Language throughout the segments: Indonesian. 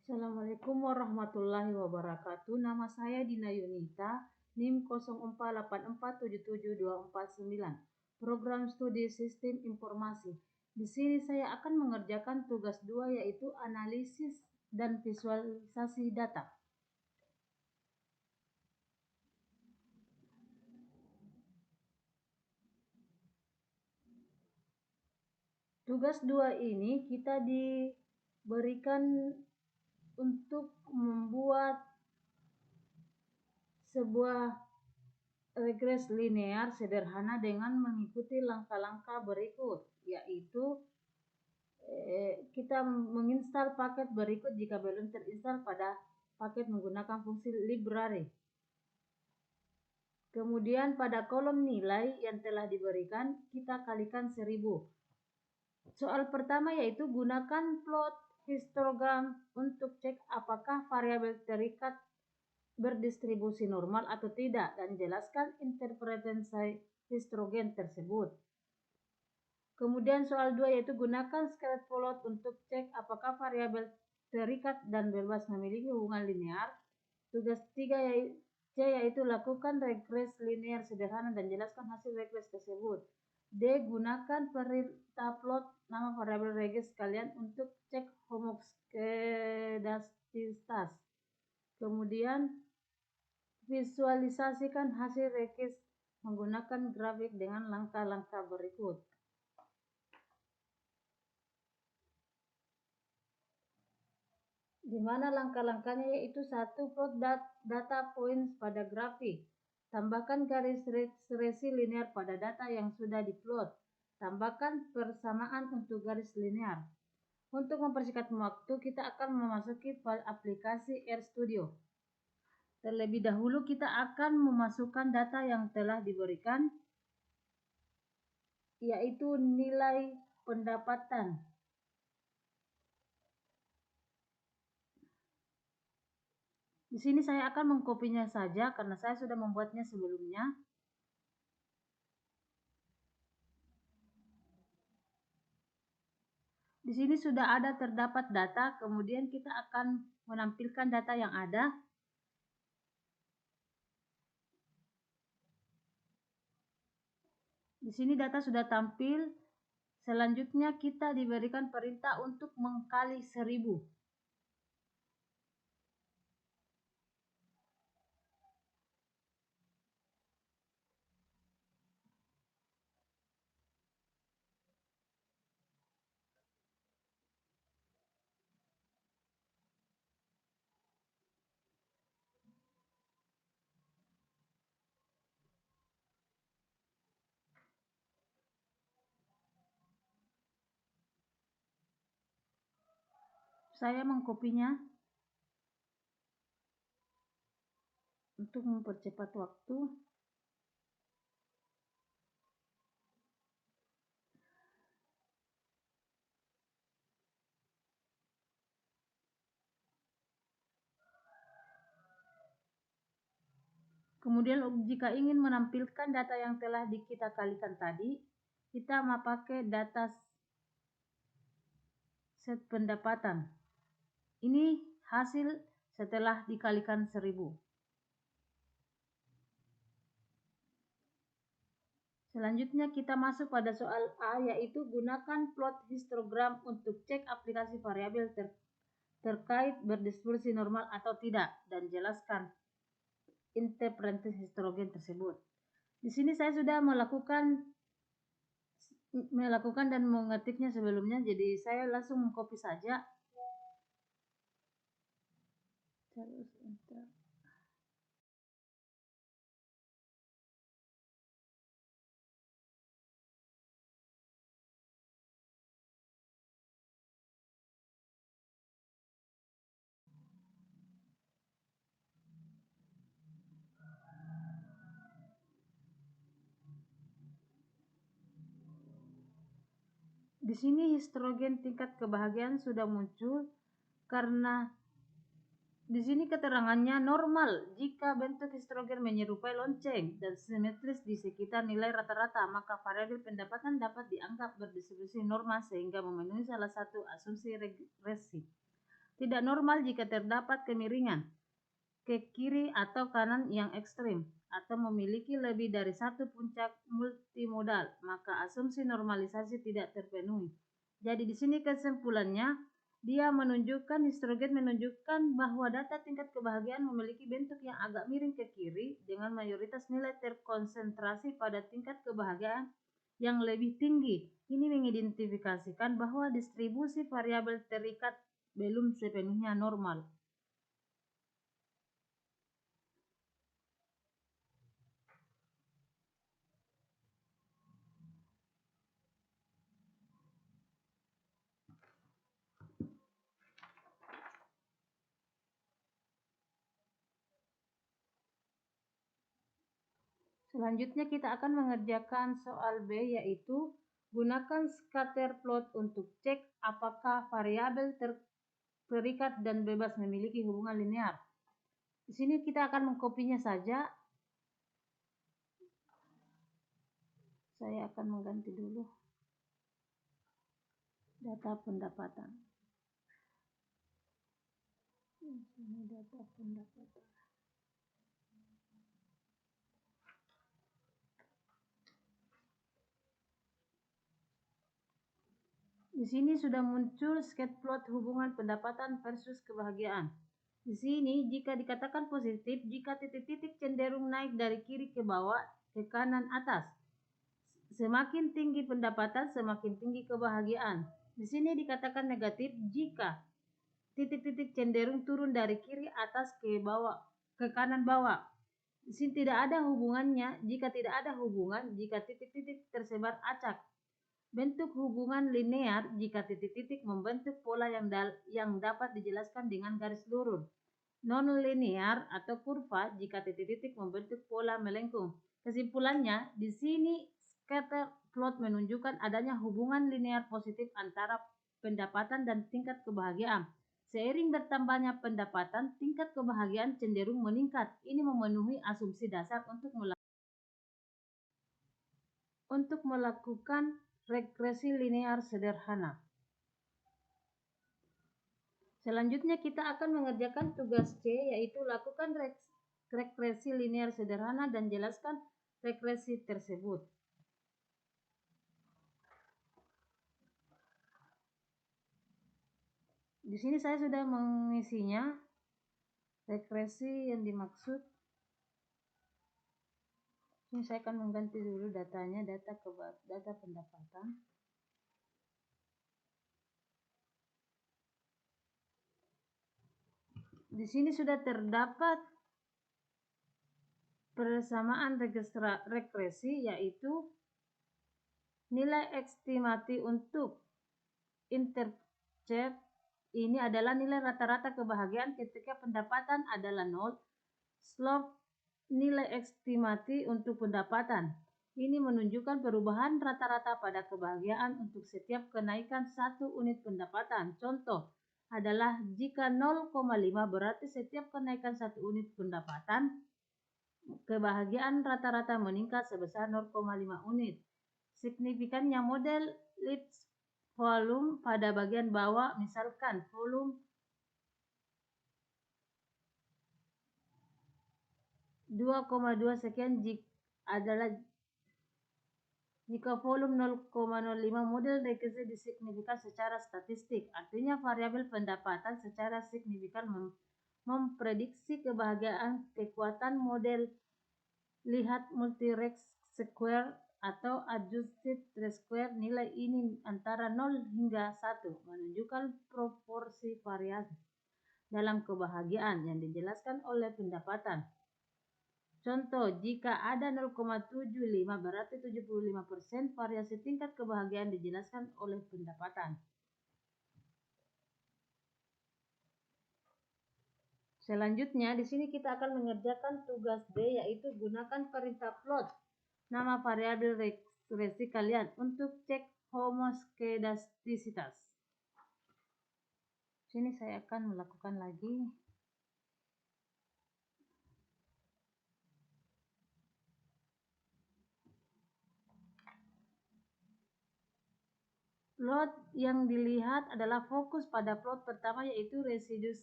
Assalamualaikum warahmatullahi wabarakatuh. Nama saya Dina Yunita, NIM 0484772449. Program Studi Sistem Informasi. Di sini saya akan mengerjakan tugas 2 yaitu analisis dan visualisasi data. Tugas 2 ini kita diberikan untuk membuat sebuah regres linear sederhana dengan mengikuti langkah-langkah berikut, yaitu kita menginstal paket berikut jika belum terinstal pada paket menggunakan fungsi library. Kemudian pada kolom nilai yang telah diberikan, kita kalikan 1000. Soal pertama yaitu gunakan plot histogram untuk cek apakah variabel terikat berdistribusi normal atau tidak dan jelaskan interpretasi histogram tersebut. Kemudian soal 2 yaitu gunakan scatter plot untuk cek apakah variabel terikat dan bebas memiliki hubungan linear. Tugas 3 yaitu lakukan regres linear sederhana dan jelaskan hasil regres tersebut. D. Gunakan perintah plot nama variabel regres kalian untuk cek homoskedastisitas. Kemudian visualisasikan hasil regres menggunakan grafik dengan langkah-langkah berikut. Di mana langkah-langkahnya yaitu 1. Plot data points pada grafik. Tambahkan garis resi linear pada data yang sudah diplot. Tambahkan persamaan untuk garis linear. Untuk mempersingkat waktu, kita akan memasuki file aplikasi RStudio. Terlebih dahulu kita akan memasukkan data yang telah diberikan, yaitu nilai pendapatan. Di sini saya akan mengkopinya saja karena saya sudah membuatnya sebelumnya. Di sini sudah ada terdapat data, kemudian kita akan menampilkan data yang ada. Di sini data sudah tampil. Selanjutnya kita diberikan perintah untuk mengkali 1000. Saya mengkopinya untuk mempercepat waktu. Kemudian jika ingin menampilkan data yang telah kita kalikan tadi, kita memakai data set pendapatan. Ini hasil setelah dikalikan 1000. Selanjutnya kita masuk pada soal A, yaitu gunakan plot histogram untuk cek aplikasi variabel terkait berdistribusi normal atau tidak dan jelaskan interpretasi histogram tersebut. Di sini saya sudah melakukan dan mengetiknya sebelumnya, jadi saya langsung mengcopy saja. Terus enter. Di sini histogram tingkat kebahagiaan sudah muncul karena di sini keterangannya normal jika bentuk histogram menyerupai lonceng dan simetris di sekitar nilai rata-rata, maka variabel pendapatan dapat dianggap berdistribusi normal sehingga memenuhi salah satu asumsi regresi. Tidak normal jika terdapat kemiringan ke kiri atau kanan yang ekstrim, atau memiliki lebih dari satu puncak multimodal, maka asumsi normalisasi tidak terpenuhi. Jadi di sini kesimpulannya, histrogen menunjukkan bahwa data tingkat kebahagiaan memiliki bentuk yang agak miring ke kiri dengan mayoritas nilai terkonsentrasi pada tingkat kebahagiaan yang lebih tinggi. Ini mengidentifikasikan bahwa distribusi variabel terikat belum sepenuhnya normal. Selanjutnya kita akan mengerjakan soal B, yaitu gunakan scatter plot untuk cek apakah variabel terikat dan bebas memiliki hubungan linear. Di sini kita akan mengkopinya saja. Saya akan mengganti dulu data pendapatan. Ini data pendapatan. Di sini sudah muncul sketplot hubungan pendapatan versus kebahagiaan. Di sini jika dikatakan positif, jika titik-titik cenderung naik dari kiri ke bawah ke kanan atas. Semakin tinggi pendapatan, semakin tinggi kebahagiaan. Di sini dikatakan negatif jika titik-titik cenderung turun dari kiri atas ke bawah ke kanan bawah. Di sini tidak ada hubungannya. Jika tidak ada hubungan, jika titik-titik tersebar acak. Bentuk hubungan linear jika titik-titik membentuk pola yang dapat dijelaskan dengan garis lurus. Non-linear atau kurva jika titik-titik membentuk pola melengkung. Kesimpulannya, di sini scatter plot menunjukkan adanya hubungan linear positif antara pendapatan dan tingkat kebahagiaan. Seiring bertambahnya pendapatan, tingkat kebahagiaan cenderung meningkat. Ini memenuhi asumsi dasar untuk melakukan regresi linear sederhana. Selanjutnya kita akan mengerjakan tugas C, yaitu lakukan regresi linear sederhana dan jelaskan regresi tersebut. Di sini saya sudah mengisinya. Regresi yang dimaksud. Ini saya akan mengganti dulu datanya, data pendapatan. Di sini sudah terdapat persamaan regresi, yaitu nilai estimasi untuk intercept ini adalah nilai rata-rata kebahagiaan ketika pendapatan adalah 0. Slope nilai estimasi untuk pendapatan. Ini menunjukkan perubahan rata-rata pada kebahagiaan untuk setiap kenaikan 1 unit pendapatan. Contoh adalah jika 0,5 berarti setiap kenaikan 1 unit pendapatan, kebahagiaan rata-rata meningkat sebesar 0,5 unit. Signifikannya model Lipps volume pada bagian bawah, misalkan volume 2,2 sekian jika volume 0,05 model regresi disignifikan secara statistik. Artinya variabel pendapatan secara signifikan memprediksi kebahagiaan. Kekuatan model lihat multi-rate square atau adjusted square. Nilai ini antara 0 hingga 1 menunjukkan proporsi variasi dalam kebahagiaan yang dijelaskan oleh pendapatan. Contoh, jika ada 0,75 berarti 75% variasi tingkat kebahagiaan dijelaskan oleh pendapatan. Selanjutnya, di sini kita akan mengerjakan tugas B, yaitu gunakan perintah plot nama variabel regresi kalian untuk cek homoskedastisitas. Sini saya akan melakukan lagi. Plot yang dilihat adalah fokus pada plot pertama, yaitu residu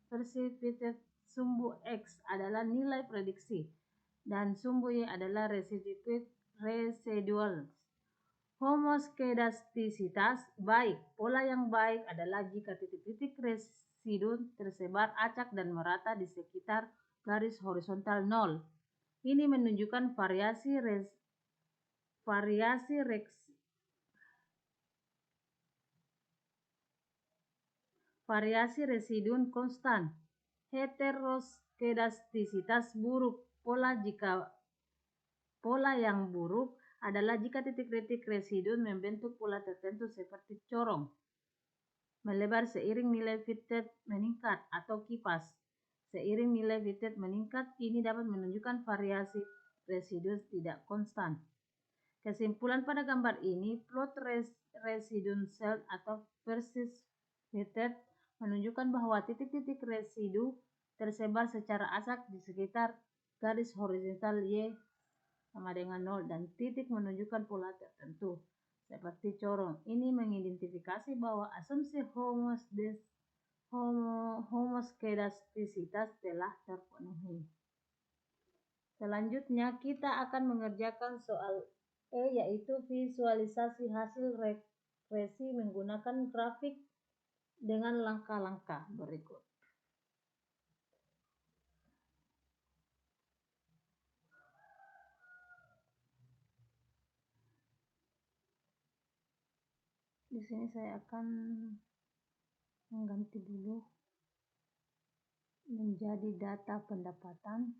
versi fitted. Sumbu X adalah nilai prediksi dan sumbu Y adalah residual. Homoskedastisitas baik. Pola yang baik adalah jika titik-titik residu tersebar acak dan merata di sekitar garis horizontal 0. Ini menunjukkan variasi residu konstan. Heteroskedastisitas buruk. Pola yang buruk adalah jika titik-titik residu membentuk pola tertentu seperti corong melebar seiring nilai fitted meningkat atau kipas. Seiring nilai fitted meningkat, ini dapat menunjukkan variasi residu tidak konstan. Kesimpulan pada gambar ini, plot residu cell atau versus fitted menunjukkan bahwa titik-titik residu tersebar secara acak di sekitar garis horizontal Y sama dengan 0 dan titik menunjukkan pola tertentu seperti corong. Ini mengidentifikasi bahwa asumsi homoskedastisitas telah terpenuhi. Selanjutnya kita akan mengerjakan soal E, yaitu visualisasi hasil regresi menggunakan grafik dengan langkah-langkah berikut. Di sini saya akan mengganti dulu menjadi data pendapatan.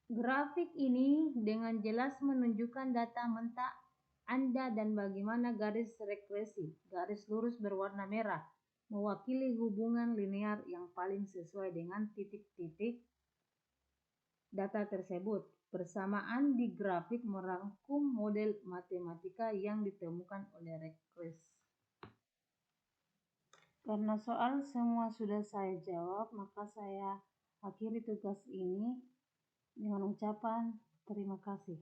Grafik ini dengan jelas menunjukkan data mentah Anda dan bagaimana garis regresi, garis lurus berwarna merah, mewakili hubungan linear yang paling sesuai dengan titik-titik data tersebut. Bersamaan di grafik merangkum model matematika yang ditemukan oleh regresi. Karena soal semua sudah saya jawab, maka saya akhiri tugas ini dengan ucapan terima kasih.